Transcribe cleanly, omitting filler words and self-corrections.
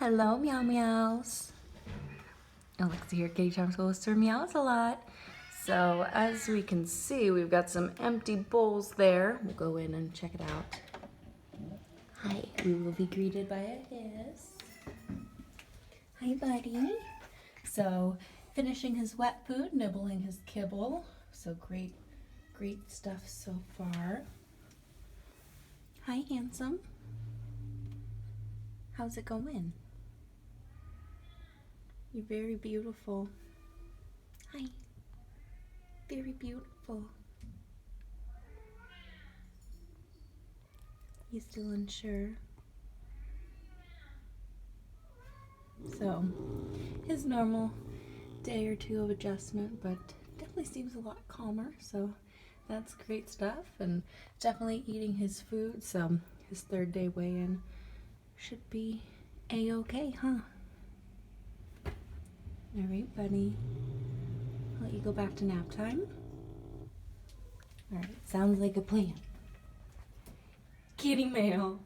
Hello, Meow Meows. Alexa here, Kitty Charms goes to her meows a lot. So as we can see, we've got some empty bowls there. We'll go in and check it out. Hi, we will be greeted by a hiss. Hi, buddy. So finishing his wet food, nibbling his kibble. So great stuff so far. Hi, handsome. How's it going? You're very beautiful. Hi. Very beautiful. You still unsure? So, his normal day or two of adjustment, but definitely seems a lot calmer, so that's great stuff. And definitely eating his food, so his third day weigh-in should be a-okay, huh? Alright, buddy. I'll let you go back to nap time. Alright, sounds like a plan. Kitty mail.